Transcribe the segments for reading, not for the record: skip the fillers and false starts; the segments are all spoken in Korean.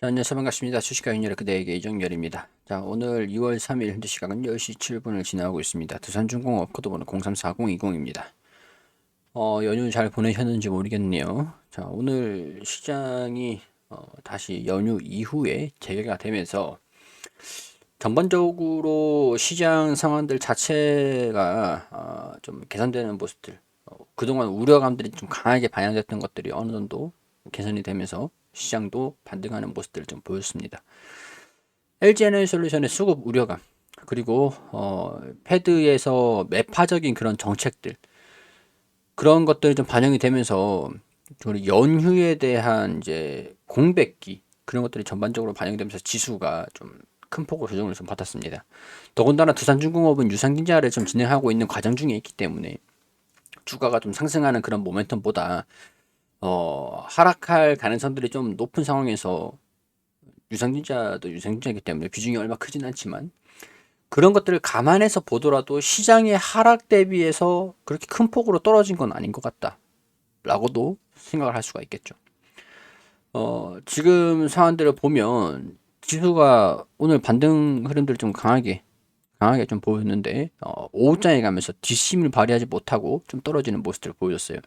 자, 안녕하세요. 반갑습니다. 주식가 윤열의 그대에게 이정열입니다. 자, 오늘 2월 3일 현재 시각은 10시 7분을 지나고 있습니다. 두산중공업 코드번호 034020입니다. 연휴 잘 보내셨는지 모르겠네요. 자, 오늘 시장이 다시 연휴 이후에 재개가 되면서 전반적으로 시장 상황들 자체가 좀 개선되는 모습들, 그동안 우려감들이 좀 강하게 반영됐던 것들이 어느 정도 개선이 되면서 시장도 반등하는 모습들을 좀 보였습니다. LG에너지솔루션의 수급 우려감, 그리고 패드에서 매파적인 그런 정책들, 그런 것들이 좀 반영이 되면서 우리 연휴에 대한 이제 공백기, 그런 것들이 전반적으로 반영되면서 지수가 좀 큰 폭으로 조정을 좀 받았습니다. 더군다나 두산중공업은 유상증자를 좀 진행하고 있는 과정 중에 있기 때문에 주가가 좀 상승하는 그런 모멘텀보다 하락할 가능성들이 좀 높은 상황에서 유상증자도 유상증자이기 때문에 비중이 얼마 크진 않지만 그런 것들을 감안해서 보더라도 시장의 하락 대비해서 그렇게 큰 폭으로 떨어진 건 아닌 것 같다 라고도 생각을 할 수가 있겠죠. 지금 상황들을 보면 지수가 오늘 반등 흐름들을 좀 강하게 좀 보였는데 오후장에 가면서 뒷심을 발휘하지 못하고 좀 떨어지는 모습들을 보여줬어요.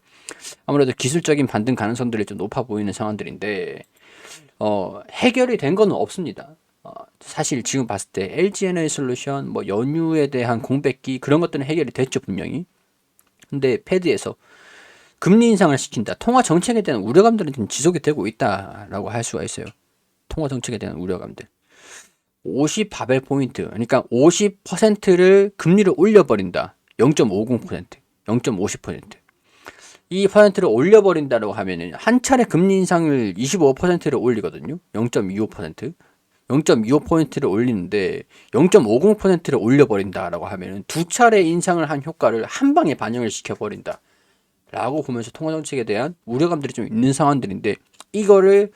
아무래도 기술적인 반등 가능성들이 좀 높아 보이는 상황들인데 해결이 된 건 없습니다. 사실 지금 봤을 때 LG에너지솔루션 뭐 연유에 대한 공백기 그런 것들은 해결이 됐죠 분명히. 근데 패드에서 금리 인상을 시킨다. 통화 정책에 대한 우려감들은 좀 지속이 되고 있다라고 할 수가 있어요. 통화 정책에 대한 우려감들. 50 바벨 포인트, 그러니까 50%를 금리를 올려버린다. 0.50%, 0.50%. 이 퍼센트를 올려버린다고 하면은 한 차례 금리 인상을 25%를 올리거든요. 0.25%. 0.25%를 올리는데 0.50%를 올려버린다라고 하면은 두 차례 인상을 한 효과를 한 방에 반영을 시켜버린다. 라고 보면서 통화정책에 대한 우려감들이 좀 있는 상황들인데 이거를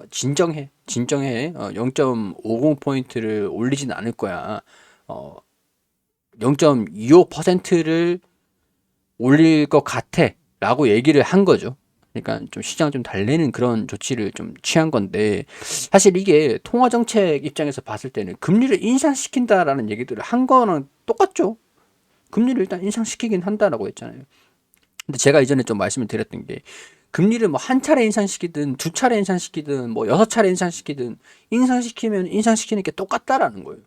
진정해 0.50%를 올리진 않을 거야. 0.25%를 올릴 것 같아 라고 얘기를 한 거죠. 그러니까 좀 시장 좀 달래는 그런 조치를 좀 취한 건데 사실 이게 통화정책 입장에서 봤을 때는 금리를 인상시킨다라는 얘기들을 한 거는 똑같죠. 금리를 일단 인상시키긴 한다라고 했잖아요. 근데 제가 이전에 좀 말씀을 드렸던 게 금리를 뭐 한 차례 인상시키든 두 차례 인상시키든 뭐 여섯 차례 인상시키든 인상시키면 인상시키는 게 똑같다라는 거예요.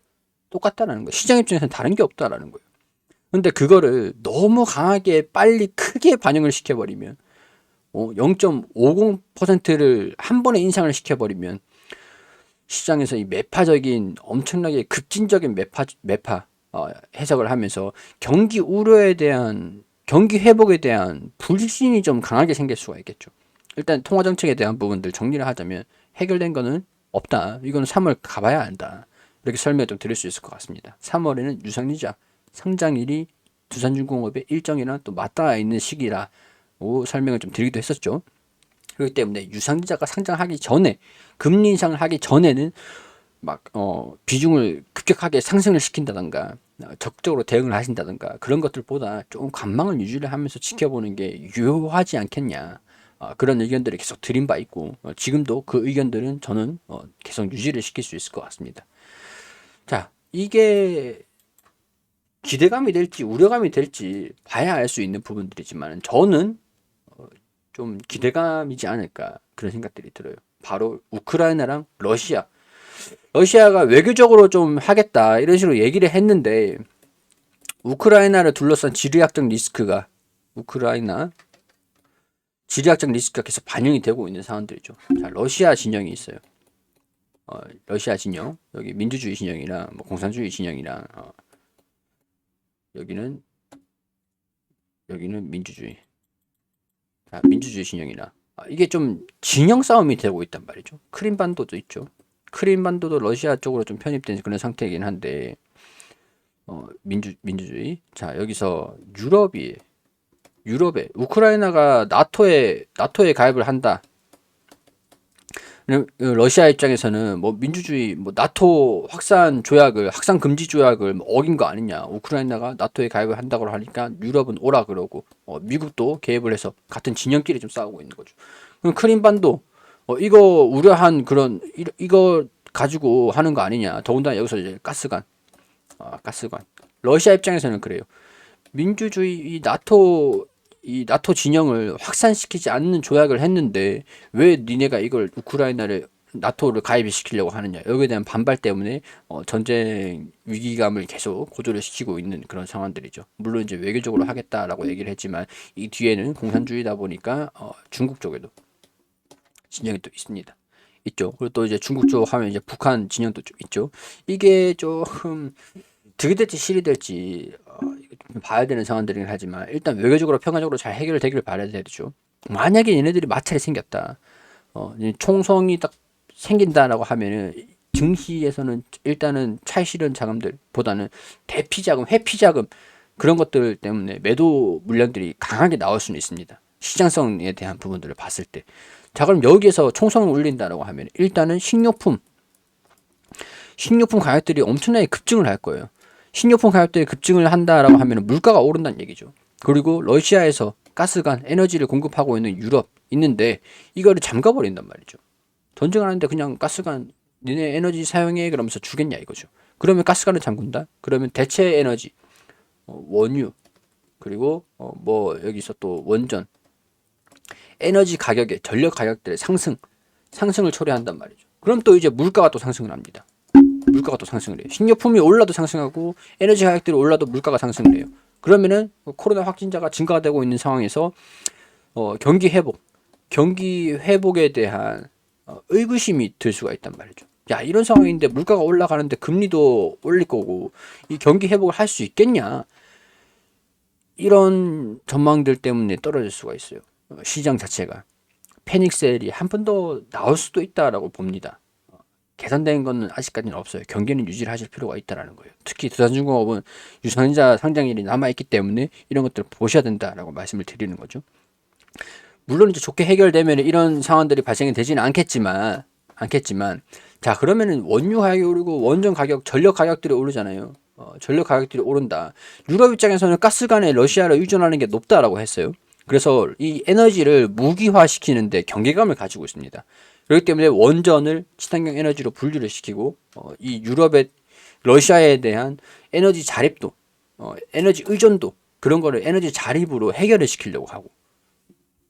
똑같다라는 거예요. 시장 입장에서는 다른 게 없다라는 거예요. 근데 그거를 너무 강하게 빨리 크게 반영을 시켜버리면 0.50%를 한 번에 인상을 시켜버리면 시장에서 이 매파적인 엄청나게 급진적인 매파 해석을 하면서 경기 우려에 대한 경기 회복에 대한 불신이 좀 강하게 생길 수가 있겠죠. 일단 통화 정책에 대한 부분들 정리를 하자면 해결된 거는 없다. 이거는 3월 가봐야 한다. 이렇게 설명을 좀 드릴 수 있을 것 같습니다. 3월에는 유상증자 상장일이 두산중공업의 일정이랑 또 맞닿아 있는 시기라고 설명을 좀 드리기도 했었죠. 그렇기 때문에 유상증자가 상장하기 전에 금리 인상을 하기 전에는 막 비중을 급격하게 상승을 시킨다던가 적극적으로 대응을 하신다던가 그런 것들보다 조금 관망을 유지를 하면서 지켜보는 게 유효하지 않겠냐. 그런 의견들을 계속 드린 바 있고 지금도 그 의견들은 저는 계속 유지를 시킬 수 있을 것 같습니다. 자, 이게 기대감이 될지 우려감이 될지 봐야 알 수 있는 부분들이지만 저는 좀 기대감이지 않을까 그런 생각들이 들어요. 바로 우크라이나랑 러시아가 외교적으로 좀 하겠다 이런 식으로 얘기를 했는데 우크라이나를 둘러싼 우크라이나 지리학적 리스크가 계속 반영이 되고 있는 상황들이죠. 자, 러시아 진영이 있어요. 러시아 진영 여기 민주주의 진영이랑 뭐 공산주의 진영이랑 여기는 민주주의 민주주의 진영이라 이게 좀 진영 싸움이 되고 있단 말이죠. 크림반도도 있죠. 크림반도도 러시아 쪽으로 좀 편입된 그런 상태이긴 한데 민주주의. 자, 여기서 유럽에 우크라이나가 나토에 가입을 한다. 러시아 입장에서는 뭐 민주주의 뭐 나토 확산 금지 조약을 뭐 어긴 거 아니냐. 우크라이나가 나토에 가입을 한다고 하니까 유럽은 오라 그러고 미국도 개입을 해서 같은 진영끼리 좀 싸우고 있는 거죠. 그럼 크림반도 이거 우려한 그런 이거 가지고 하는 거 아니냐. 더군다나 여기서 이제 가스관. 러시아 입장에서는 그래요. 민주주의 이 나토 진영을 확산시키지 않는 조약을 했는데 왜 니네가 이걸 우크라이나를 나토를 가입시키려고 하느냐. 여기에 대한 반발 때문에 전쟁 위기감을 계속 고조를 시키고 있는 그런 상황들이죠. 물론 이제 외교적으로 하겠다라고 얘기를 했지만 이 뒤에는 공산주의다 보니까 중국 쪽에도 진영이 또 있습니다. 있죠. 그리고 또 이제 중국 쪽 하면 이제 북한 진영도 좀 있죠. 이게 조금 득이 될지 실이 될지 이거 좀 봐야 되는 상황들이긴 하지만 일단 외교적으로 평화적으로 잘 해결되기를 바라야 되죠. 만약에 얘네들이 마찰이 생겼다. 이제 총성이 딱 생긴다라고 하면은 증시에서는 일단은 차익실현 자금들보다는 대피자금, 회피자금 그런 것들 때문에 매도 물량들이 강하게 나올 수는 있습니다. 시장성에 대한 부분들을 봤을 때. 자, 그럼 여기에서 총성을 올린다라고 하면 일단은 식료품 가격들이 엄청나게 급증을 할 거예요. 식료품 가격들이 급증을 한다라고 하면 물가가 오른다는 얘기죠. 그리고 러시아에서 가스관, 에너지를 공급하고 있는 유럽 있는데 이거를 잠가버린단 말이죠. 전쟁하는데 그냥 가스관 니네 에너지 사용해 그러면서 주겠냐 이거죠. 그러면 가스관을 잠근다? 그러면 대체 에너지, 원유, 그리고 뭐 여기서 또 원전, 에너지 가격의 전력 가격들의 상승을 초래한단 말이죠. 그럼 또 이제 물가가 또 상승을 합니다. 물가가 또 상승을 해요. 식료품이 올라도 상승하고 에너지 가격들이 올라도 물가가 상승을 해요. 그러면은 코로나 확진자가 증가가 되고 있는 상황에서 경기 회복에 대한 의구심이 들 수가 있단 말이죠. 야, 이런 상황인데 물가가 올라가는데 금리도 올릴 거고 이 경기 회복을 할 수 있겠냐? 이런 전망들 때문에 떨어질 수가 있어요. 시장 자체가 패닉셀이 한 번 더 나올 수도 있다라고 봅니다. 개선된 거는 아직까지는 없어요. 경기는 유지를 하실 필요가 있다라는 거예요. 특히 두산중공업은 유전자 상장일이 남아있기 때문에 이런 것들을 보셔야 된다라고 말씀을 드리는 거죠. 물론 이제 좋게 해결되면 이런 상황들이 발생이 되지는 않겠지만 자, 그러면은 원유 가격이 오르고 원전 가격, 전력 가격들이 오르잖아요. 전력 가격들이 오른다. 유럽 입장에서는 가스관에 러시아를 의존하는 게 높다라고 했어요. 그래서 이 에너지를 무기화시키는데 경계감을 가지고 있습니다. 그렇기 때문에 원전을 친환경 에너지로 분류를 시키고 이 유럽의 러시아에 대한 에너지 자립도, 에너지 의존도 그런 거를 에너지 자립으로 해결을 시키려고 하고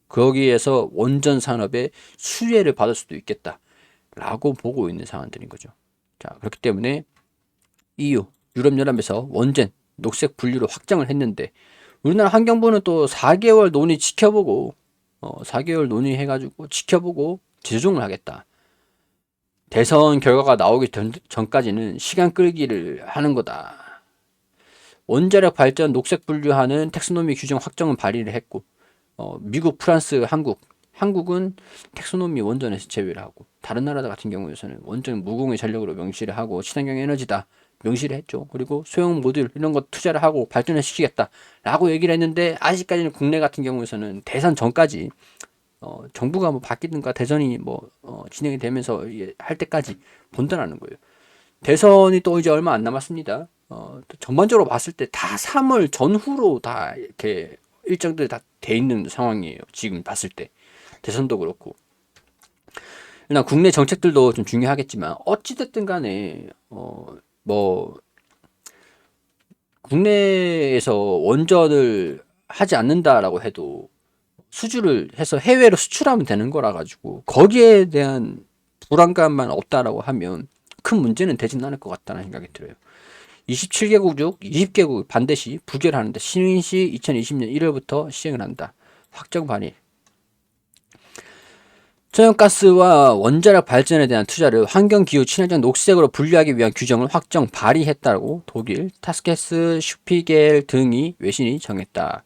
거기에서 원전 산업의 수혜를 받을 수도 있겠다라고 보고 있는 상황들인 거죠. 자, 그렇기 때문에 EU, 유럽연합에서 원전, 녹색 분류를 확장을 했는데 우리나라 환경부는 또 4개월 논의 지켜보고 4개월 논의해가지고 지켜보고 재조정을 하겠다. 대선 결과가 나오기 전까지는 시간 끌기를 하는 거다. 원자력 발전 녹색 분류하는 텍소노미 규정 확정은 발의를 했고 미국, 프랑스, 한국은 텍소노미 원전에서 제외를 하고 다른 나라 같은 경우에서는 원전 무공해 전력으로 명시를 하고 친환경 에너지다 명시를 했죠. 그리고 소형 모듈 이런 거 투자를 하고 발전을 시키겠다라고 얘기를 했는데 아직까지는 국내 같은 경우에서는 대선 전까지 정부가 뭐 바뀌든가 대선이 진행이 되면서 할 때까지 본다라는 거예요. 대선이 또 이제 얼마 안 남았습니다. 또 전반적으로 봤을 때 다 3월 전후로 다 이렇게 일정들이 다 돼 있는 상황이에요. 지금 봤을 때 대선도 그렇고 일단 국내 정책들도 좀 중요하겠지만 어찌됐든 간에 국내에서 원전을 하지 않는다라고 해도 수주를 해서 해외로 수출하면 되는 거라 가지고 거기에 대한 불안감만 없다라고 하면 큰 문제는 되진 않을 것 같다는 생각이 들어요. 27개국 중 20개국 반드시 부결하는데 신시 2020년 1월부터 시행을 한다. 확정 발의. 천연가스와 원자력 발전에 대한 투자를 환경기후 친환경 녹색으로 분류하기 위한 규정을 확정 발의했다고 독일 타스케스 슈피겔 등이 외신이 정했다.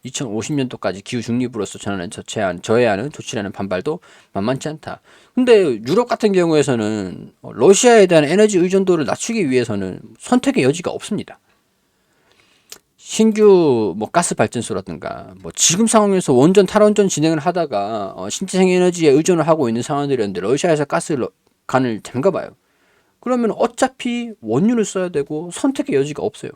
2050년도까지 기후 중립으로서 저해하는 조치라는 반발도 만만치 않다. 근데 유럽 같은 경우에서는 러시아에 대한 에너지 의존도를 낮추기 위해서는 선택의 여지가 없습니다. 신규 가스 발전소라든가 지금 상황에서 원전 탈원전 진행을 하다가 신재생 에너지에 의존을 하고 있는 상황들이었는데 러시아에서 가스관을 잠가봐요. 그러면 어차피 원유를 써야 되고 선택의 여지가 없어요.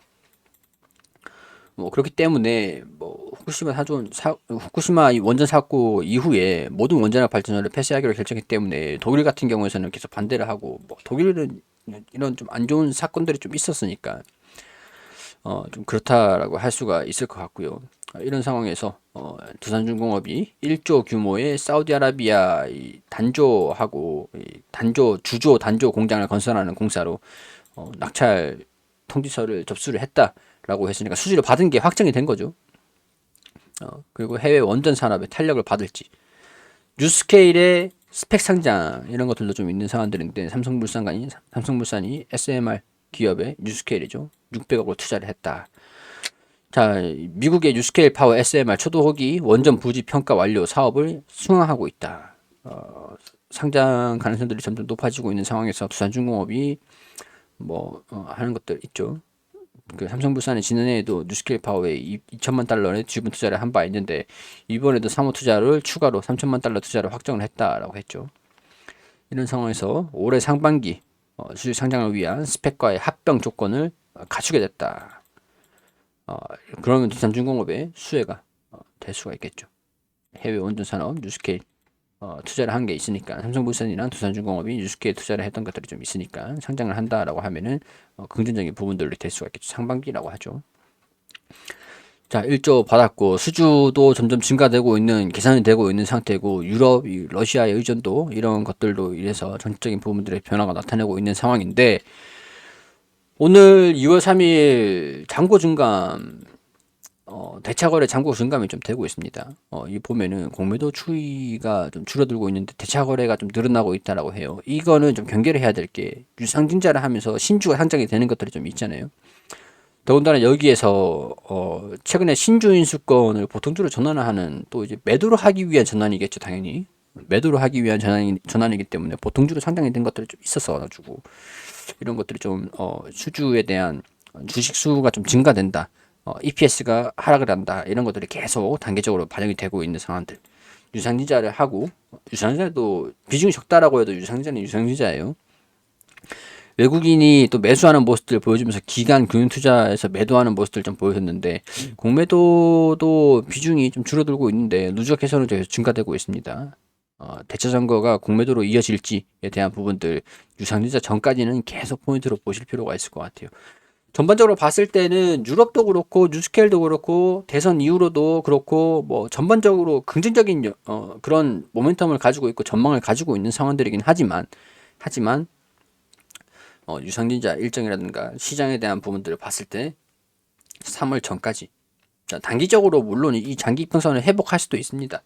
뭐 그렇기 때문에 뭐 후쿠시마 이 원전 사고 이후에 모든 원자력 발전소를 폐쇄하기로 결정했기 때문에 독일 같은 경우에는 계속 반대를 하고 뭐 독일은 이런 좀 안 좋은 사건들이 좀 있었으니까 좀 그렇다라고 할 수가 있을 것 같고요. 이런 상황에서 두산중공업이 1조 규모의 사우디아라비아 이 단조하고 이 단조 공장을 건설하는 공사로 낙찰 통지서를 접수를 했다라고 했으니까 수주를 받은 게 확정이 된 거죠. 그리고 해외 원전 산업에 탄력을 받을지 뉴스케일의 스펙 상장 이런 것들도 좀 있는 사안들인데 삼성물산이 SMR 기업의 뉴스케일이죠. 600억을 투자를 했다. 자, 미국의 뉴스케일 파워 SMR 초도호기 원전 부지 평가 완료 사업을 수행하고 있다. 상장 가능성들이 점점 높아지고 있는 상황에서 두산중공업이 하는 것들 있죠. 그 삼성물산이 지난해에도 뉴스케일 파워에 2천만 달러의 지분 투자를 한 바 있는데 이번에도 사모 투자를 추가로 3천만 달러 투자를 확정을 했다라고 했죠. 이런 상황에서 올해 상반기 주식 상장을 위한 스펙과의 합병 조건을 갖추게 됐다. 그러면 두산중공업의 수혜가 될 수가 있겠죠. 해외 원전 산업 뉴스케일 투자를 한 게 있으니까 삼성물산이랑 두산중공업이 뉴스케일 투자를 했던 것들이 좀 있으니까 상장을 한다라고 하면은 긍정적인 부분들이 될 수가 있겠죠. 상반기라고 하죠. 자, 1조 받았고 수주도 점점 증가되고 있는 계산이 되고 있는 상태고 유럽, 러시아의 의존도 이런 것들도 이래서 전체적인 부분들의 변화가 나타나고 있는 상황인데 오늘 2월 3일 잔고 증감 대차거래 잔고 증감이 좀 되고 있습니다. 이 보면은 공매도 추이가 좀 줄어들고 있는데 대차거래가 좀 늘어나고 있다라고 해요. 이거는 좀 경계를 해야 될 게 유상증자를 하면서 신주가 상장이 되는 것들이 좀 있잖아요. 더군다나 여기에서 최근에 신주 인수권을 보통주로 전환을 하는 또 이제 매도를 하기 위한 전환이겠죠, 당연히. 매도를 하기 위한 전환이기 때문에 보통주로 상장이 된 것들이 좀 있었어 가지고 이런 것들이 좀 수주에 대한 주식 수가 좀 증가된다. EPS가 하락을 한다. 이런 것들이 계속 단계적으로 반영이 되고 있는 상황들. 유상증자를 하고 유상증자도 비중이 적다라고 해도 유상증자는 유상증자예요. 외국인이 또 매수하는 모습들 보여주면서 기간 금융 투자에서 매도하는 모습들 좀 보여줬는데 공매도도 비중이 좀 줄어들고 있는데 누적 해소는 계속 증가되고 있습니다. 대차 선거가 공매도로 이어질지에 대한 부분들 유상증자 전까지는 계속 포인트로 보실 필요가 있을 것 같아요. 전반적으로 봤을 때는 유럽도 그렇고 뉴스케일도 그렇고 대선 이후로도 그렇고 뭐 전반적으로 긍정적인 그런 모멘텀을 가지고 있고 전망을 가지고 있는 상황들이긴 하지만 유상증자 일정이라든가 시장에 대한 부분들을 봤을 때 3월 전까지 단기적으로 물론 이 장기 평선을 회복할 수도 있습니다.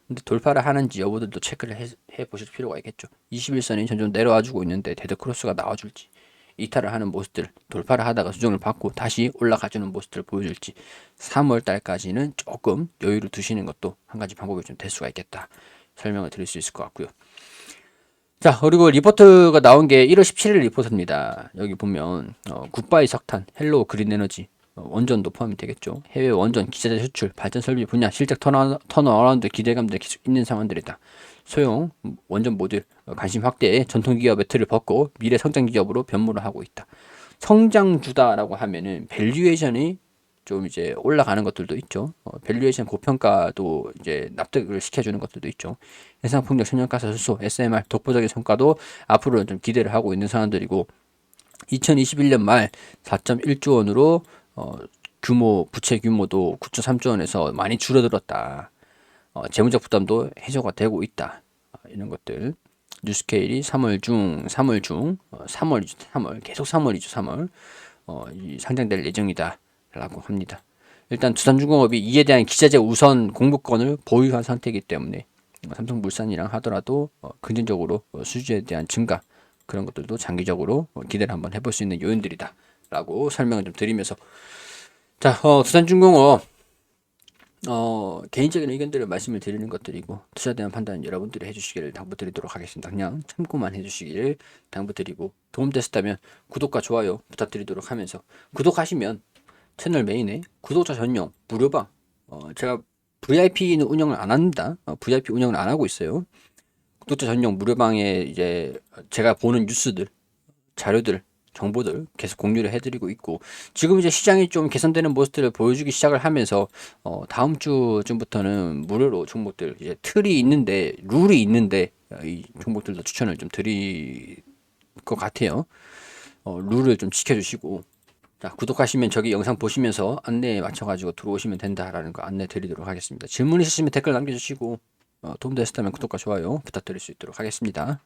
근데 돌파를 하는지 여부들도 체크를 해 보실 필요가 있겠죠. 21선이 점점 내려와주고 있는데 데드크로스가 나와줄지 이탈을 하는 모습들 돌파를 하다가 수정을 받고 다시 올라가주는 모습들을 보여줄지 3월 달까지는 조금 여유를 두시는 것도 한 가지 방법이 좀 될 수가 있겠다 설명을 드릴 수 있을 것 같고요. 자, 그리고 리포트가 나온 게 1월 17일 리포트입니다. 여기 보면 굿바이 석탄, 헬로우 그린에너지 원전도 포함이 되겠죠. 해외 원전 기자재 수출, 발전 설비 분야 실적 턴어라운드 기대감들 계속 있는 상황들이다. 소형 원전 모듈 관심 확대에 전통 기업의 틀을 벗고 미래 성장 기업으로 변모를 하고 있다. 성장주다라고 하면은 밸류에이션이 좀 이제 올라가는 것들도 있죠. 밸류에이션 고평가도 이제 납득을 시켜주는 것들도 있죠. 해상풍력, 천연가스, 수소, SMR 독보적인 성과도 앞으로는 좀 기대를 하고 있는 사람들이고 2021년 말 4.1조 원으로 부채 규모도 9.3조 원에서 많이 줄어들었다. 재무적 부담도 해소가 되고 있다. 이런 것들. 뉴스케일이 3월 중, 3월 계속 3월이죠, 3월. 상장될 예정이다. 라고 합니다. 일단 두산중공업이 이에 대한 기자재 우선 공급권을 보유한 상태이기 때문에 삼성물산이랑 하더라도 긍정적으로 수주에 대한 증가 그런 것들도 장기적으로 기대를 한번 해볼 수 있는 요인들이다 라고 설명을 좀 드리면서 자 두산중공업 개인적인 의견들을 말씀을 드리는 것들이고 투자에 대한 판단은 여러분들이 해주시기를 당부드리도록 하겠습니다. 그냥 참고만 해주시기를 당부드리고 도움됐다면 구독과 좋아요 부탁드리도록 하면서 구독하시면 채널 메인에 구독자 전용 무료방 제가 VIP는 운영을 안 합니다. VIP 운영을 안 하고 있어요. 구독자 전용 무료방에 이제 제가 보는 뉴스들 자료들 정보들 계속 공유를 해드리고 있고, 지금 이제 시장이 좀 개선되는 모습들을 보여주기 시작을 하면서 다음 주쯤부터는 무료로 종목들 이제 틀이 있는데 룰이 있는데 이 종목들도 추천을 좀 드릴 것 같아요. 룰을 좀 지켜주시고, 자, 구독하시면 저기 영상 보시면서 안내에 맞춰가지고 들어오시면 된다라는 거 안내 드리도록 하겠습니다. 질문 있으시면 댓글 남겨주시고 도움되셨다면 구독과 좋아요 부탁드릴 수 있도록 하겠습니다.